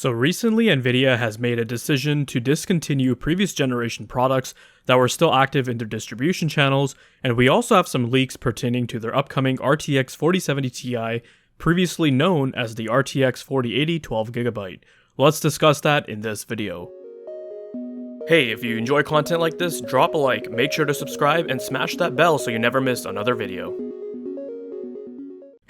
So recently, Nvidia has made a decision to discontinue previous generation products that were still active in their distribution channels, and we also have some leaks pertaining to their upcoming RTX 4070 Ti, previously known as the RTX 4080 12GB. Let's discuss that in this video. Hey, if you enjoy content like this, drop a like, make sure to subscribe, and smash that bell so you never miss another video.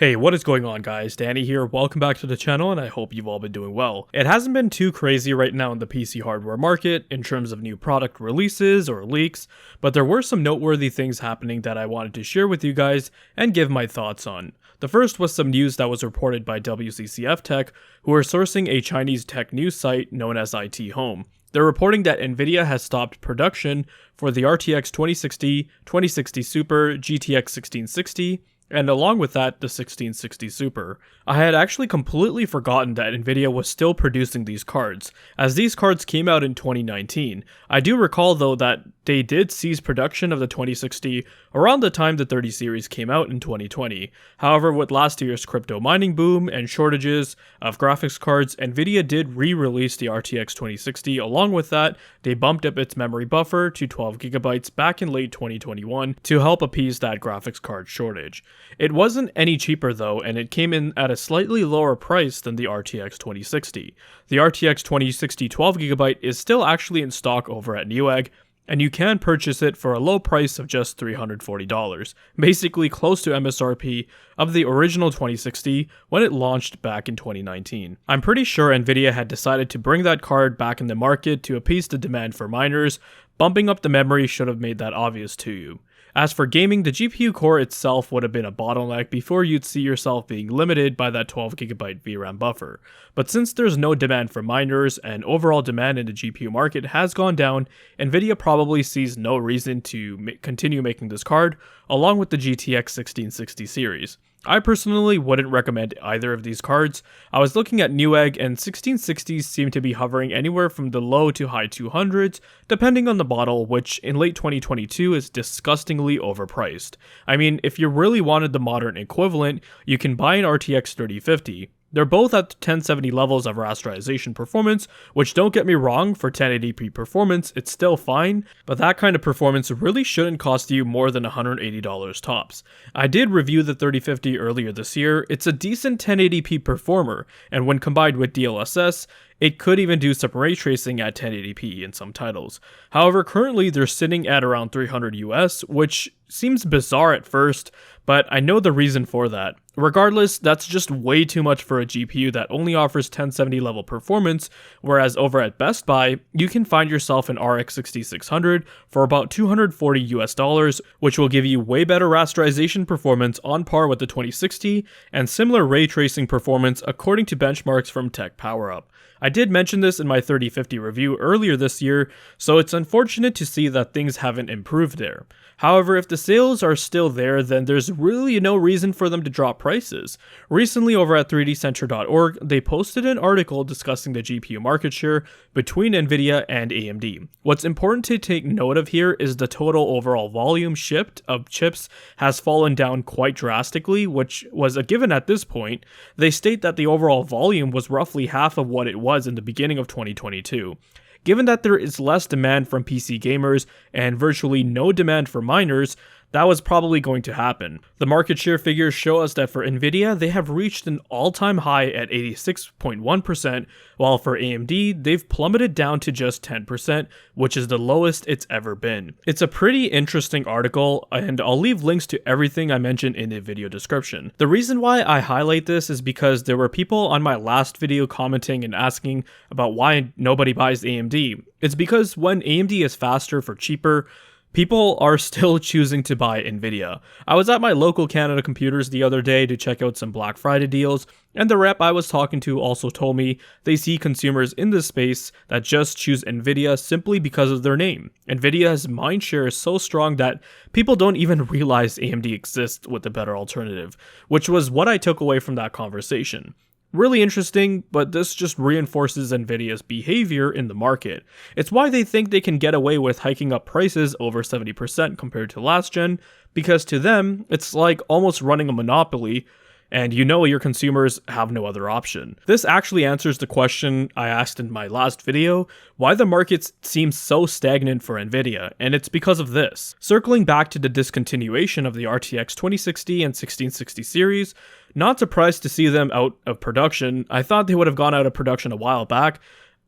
Hey, what is going on guys? Danny here, welcome back to the channel and I hope you've all been doing well. It hasn't been too crazy right now in the PC hardware market in terms of new product releases or leaks, but there were some noteworthy things happening that I wanted to share with you guys and give my thoughts on. The first was some news that was reported by WCCF Tech, who are sourcing a Chinese tech news site known as IT Home. They're reporting that Nvidia has stopped production for the RTX 2060, 2060 Super, GTX 1660, and along with that, the 1660 Super. I had actually completely forgotten that Nvidia was still producing these cards, as these cards came out in 2019. I do recall though that they did cease production of the 2060 around the time the 30 series came out in 2020. However, with last year's crypto mining boom and shortages of graphics cards, Nvidia did re-release the RTX 2060. Along with that, they bumped up its memory buffer to 12GB back in late 2021 to help appease that graphics card shortage. It wasn't any cheaper though, and it came in at a slightly lower price than the RTX 2060. The RTX 2060 12GB is still actually in stock over at Newegg, and you can purchase it for a low price of just $340, basically close to MSRP of the original 2060 when it launched back in 2019. I'm pretty sure Nvidia had decided to bring that card back in the market to appease the demand for miners. Bumping up the memory should have made that obvious to you. As for gaming, the GPU core itself would have been a bottleneck before you'd see yourself being limited by that 12GB VRAM buffer. But since there's no demand for miners and overall demand in the GPU market has gone down, Nvidia probably sees no reason to continue making this card, along with the GTX 1660 series. I personally wouldn't recommend either of these cards. I was looking at Newegg and 1660s seem to be hovering anywhere from the low to high 200s, depending on the model, which in late 2022 is disgustingly overpriced. I mean, if you really wanted the modern equivalent, you can buy an RTX 3050. They're both at 1070 levels of rasterization performance, which don't get me wrong, for 1080p performance, it's still fine, but that kind of performance really shouldn't cost you more than $180 tops. I did review the 3050 earlier this year. It's a decent 1080p performer, and when combined with DLSS, it could even do some ray tracing at 1080p in some titles. However, currently they're sitting at around $300 US, which seems bizarre at first, but I know the reason for that. Regardless, that's just way too much for a GPU that only offers 1070 level performance, whereas over at Best Buy, you can find yourself an RX 6600 for about $240 US, which will give you way better rasterization performance on par with the 2060, and similar ray tracing performance according to benchmarks from Tech PowerUp. I did mention this in my 3050 review earlier this year, so it's unfortunate to see that things haven't improved there. However, if the sales are still there, then there's really no reason for them to drop prices. Recently over at 3dcenter.org, they posted an article discussing the GPU market share between Nvidia and AMD. What's important to take note of here is the total overall volume shipped of chips has fallen down quite drastically, which was a given at this point. They state that the overall volume was roughly half of what it was in the beginning of 2022. Given that there is less demand from PC gamers and virtually no demand for miners, that was probably going to happen. The market share figures show us that for Nvidia, they have reached an all-time high at 86.1%, while for AMD, they've plummeted down to just 10%, which is the lowest it's ever been. It's a pretty interesting article, and I'll leave links to everything I mentioned in the video description. The reason why I highlight this is because there were people on my last video commenting and asking about why nobody buys AMD. It's because when AMD is faster for cheaper, people are still choosing to buy Nvidia. I was at my local Canada Computers the other day to check out some Black Friday deals, and the rep I was talking to also told me they see consumers in this space that just choose Nvidia simply because of their name. Nvidia's mindshare is so strong that people don't even realize AMD exists with a better alternative, which was what I took away from that conversation. Really interesting, but this just reinforces Nvidia's behavior in the market. It's why they think they can get away with hiking up prices over 70% compared to last gen, because to them, it's like almost running a monopoly, and you know your consumers have no other option. This actually answers the question I asked in my last video, why the market seems so stagnant for Nvidia, and it's because of this. Circling back to the discontinuation of the RTX 2060 and 1660 series, not surprised to see them out of production. I thought they would have gone out of production a while back.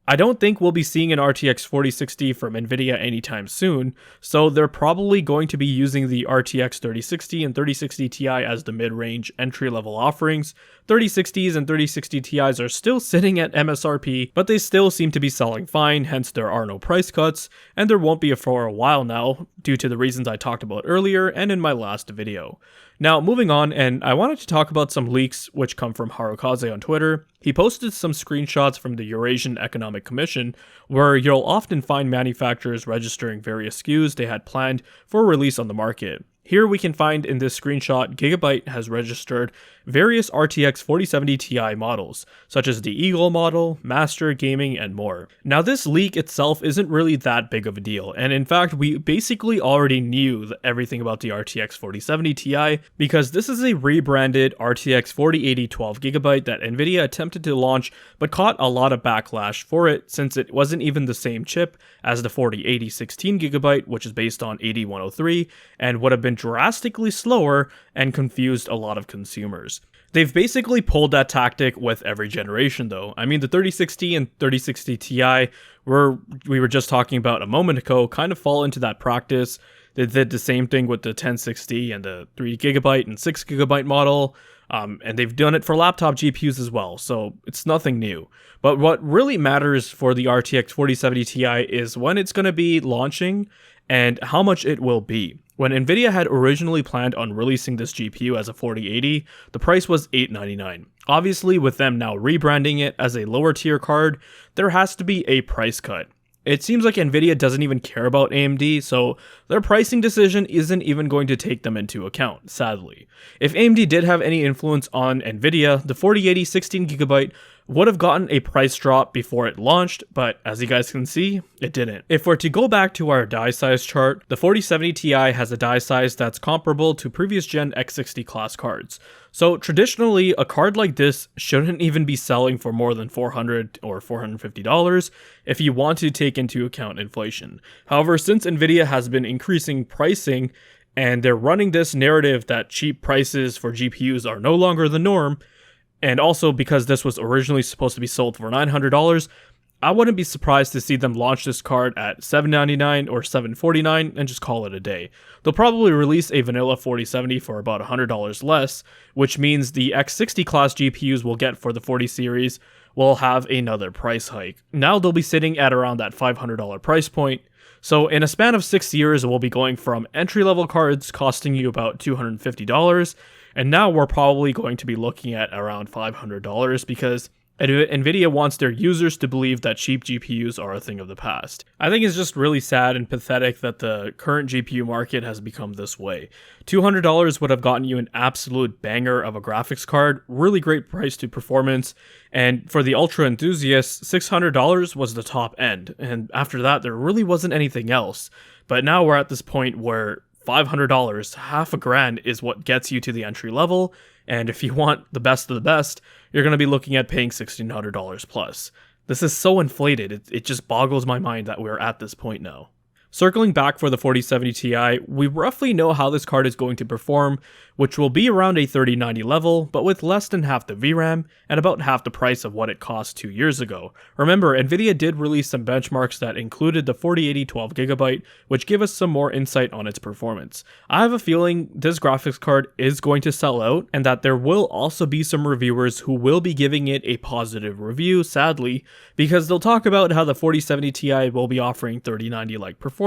I don't think we'll be seeing an RTX 4060 from Nvidia anytime soon, so they're probably going to be using the RTX 3060 and 3060 Ti as the mid-range entry-level offerings. 3060s and 3060 Ti's are still sitting at MSRP, but they still seem to be selling fine, hence there are no price cuts, and there won't be for a while now, due to the reasons I talked about earlier and in my last video. Now, moving on, and I wanted to talk about some leaks which come from Harukaze on Twitter. He posted some screenshots from the Eurasian Economic Commission, where you'll often find manufacturers registering various SKUs they had planned for release on the market. Here we can find in this screenshot, Gigabyte has registered various RTX 4070 Ti models, such as the Eagle model, Master, Gaming, and more. Now this leak itself isn't really that big of a deal, and in fact we basically already knew everything about the RTX 4070 Ti, because this is a rebranded RTX 4080 12GB that Nvidia attempted to launch, but caught a lot of backlash for it since it wasn't even the same chip as the 4080 16GB, which is based on 8103, and would have been drastically slower and confused a lot of consumers. They've basically pulled that tactic with every generation though. I mean, the 3060 and 3060 Ti we were just talking about a moment ago kind of fall into that practice. They did the same thing with the 1060 and the 3GB and 6GB model, and they've done it for laptop GPUs as well, so it's nothing new. But what really matters for the RTX 4070 Ti is when it's going to be launching and how much it will be. When Nvidia had originally planned on releasing this GPU as a 4080, the price was $899. Obviously, with them now rebranding it as a lower tier card, there has to be a price cut. It seems like Nvidia doesn't even care about AMD, so their pricing decision isn't even going to take them into account, sadly. If AMD did have any influence on Nvidia, the 4080 16GB would have gotten a price drop before it launched, but as you guys can see, it didn't. If we're to go back to our die size chart, the 4070 Ti has a die size that's comparable to previous gen X60 class cards. So traditionally, a card like this shouldn't even be selling for more than $400 or $450 if you want to take into account inflation. However, since Nvidia has been increasing pricing and they're running this narrative that cheap prices for GPUs are no longer the norm, and also because this was originally supposed to be sold for $900, I wouldn't be surprised to see them launch this card at $799 or $749 and just call it a day. They'll probably release a vanilla 4070 for about $100 less, which means the X60 class GPUs we'll get for the 40 series will have another price hike. Now they'll be sitting at around that $500 price point. So in a span of 6 years, we'll be going from entry-level cards costing you about $250, and now we're probably going to be looking at around $500 because Nvidia wants their users to believe that cheap GPUs are a thing of the past. I think it's just really sad and pathetic that the current GPU market has become this way. $200 would have gotten you an absolute banger of a graphics card, really great price to performance, and for the ultra enthusiasts, $600 was the top end, and after that there really wasn't anything else. But now we're at this point where $500, half a grand, is what gets you to the entry level, and if you want the best of the best, you're going to be looking at paying $1,600 plus. This is so inflated, it just boggles my mind that we're at this point now. Circling back for the 4070 Ti, we roughly know how this card is going to perform, which will be around a 3090 level, but with less than half the VRAM and about half the price of what it cost 2 years ago. Remember, Nvidia did release some benchmarks that included the 4080 12GB, which give us some more insight on its performance. I have a feeling this graphics card is going to sell out, and that there will also be some reviewers who will be giving it a positive review, sadly, because they'll talk about how the 4070 Ti will be offering 3090-like performance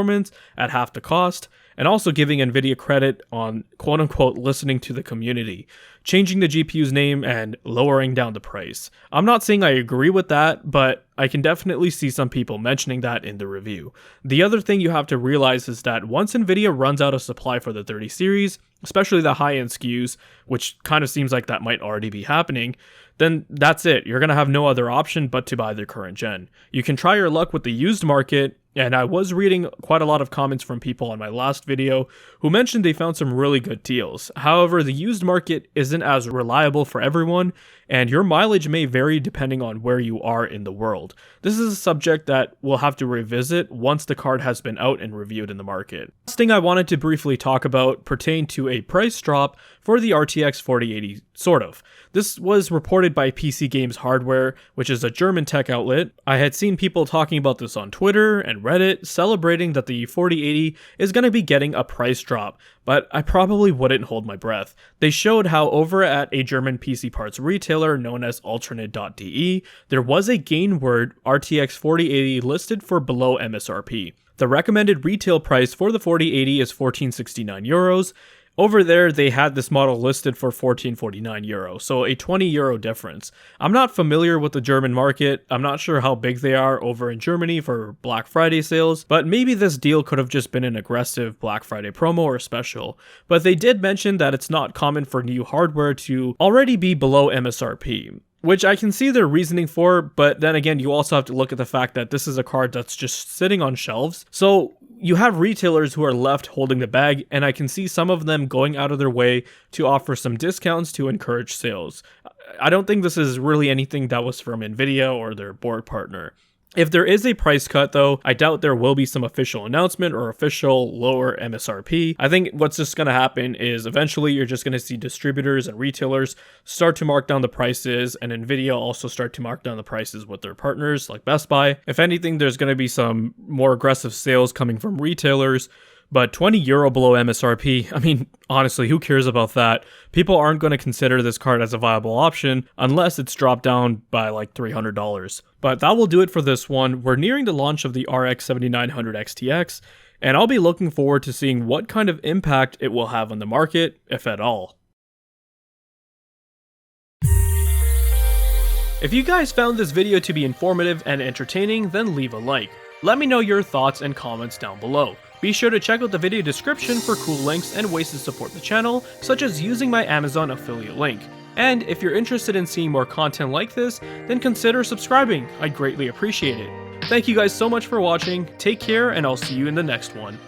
at half the cost, and also giving Nvidia credit on quote-unquote listening to the community, changing the GPU's name and lowering down the price. I'm not saying I agree with that, but I can definitely see some people mentioning that in the review. The other thing you have to realize is that once Nvidia runs out of supply for the 30 series, especially the high-end SKUs, which kind of seems like that might already be happening, then that's it. You're going to have no other option but to buy the current gen. You can try your luck with the used market, and I was reading quite a lot of comments from people on my last video who mentioned they found some really good deals. However, the used market isn't as reliable for everyone, and your mileage may vary depending on where you are in the world. This is a subject that we'll have to revisit once the card has been out and reviewed in the market. Last thing I wanted to briefly talk about pertained to a price drop for the RTX 4080, sort of. This was reported by PC Games Hardware, which is a German tech outlet. I had seen people talking about this on Twitter and Reddit, celebrating that the 4080 is going to be getting a price drop, but I probably wouldn't hold my breath. They showed how over at a German PC parts retailer known as alternate.de, there was a gain word RTX 4080 listed for below MSRP. The recommended retail price for the 4080 is 1469 euros. Over there, they had this model listed for 1449 euro, so a 20 euro difference. I'm not familiar with the German market. I'm not sure how big they are over in Germany for Black Friday sales, but maybe this deal could have just been an aggressive Black Friday promo or special. But they did mention that it's not common for new hardware to already be below MSRP, which I can see their reasoning for, but then again, you also have to look at the fact that this is a card that's just sitting on shelves. So you have retailers who are left holding the bag, and I can see some of them going out of their way to offer some discounts to encourage sales. I don't think this is really anything that was from Nvidia or their board partner. If there is a price cut though, I doubt there will be some official announcement or official lower MSRP. I think what's just going to happen is eventually you're just going to see distributors and retailers start to mark down the prices, and Nvidia also start to mark down the prices with their partners like Best Buy. If anything, there's going to be some more aggressive sales coming from retailers. But 20 euro below MSRP, I mean, honestly, who cares about that? People aren't going to consider this card as a viable option unless it's dropped down by like $300. But that will do it for this one. We're nearing the launch of the RX 7900 XTX, and I'll be looking forward to seeing what kind of impact it will have on the market, if at all. If you guys found this video to be informative and entertaining, then leave a like. Let me know your thoughts and comments down below. Be sure to check out the video description for cool links and ways to support the channel, such as using my Amazon affiliate link. And if you're interested in seeing more content like this, then consider subscribing. I'd greatly appreciate it. Thank you guys so much for watching, take care, and I'll see you in the next one.